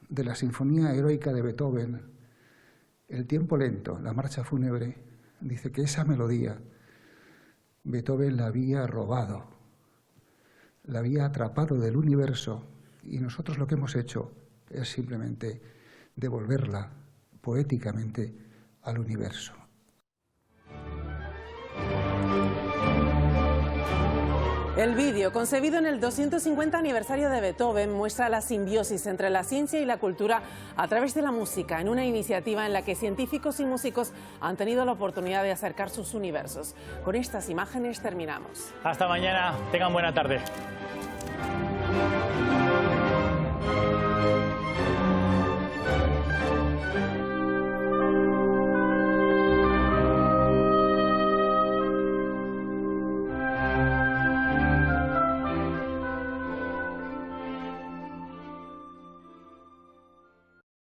de la Sinfonía Heroica de Beethoven, el tiempo lento, la marcha fúnebre, dice que esa melodía Beethoven la había robado, la había atrapado del universo y nosotros lo que hemos hecho es simplemente devolverla poéticamente al universo. El vídeo, concebido en el 250 aniversario de Beethoven, muestra la simbiosis entre la ciencia y la cultura a través de la música, en una iniciativa en la que científicos y músicos han tenido la oportunidad de acercar sus universos. Con estas imágenes terminamos. Hasta mañana, tengan buena tarde.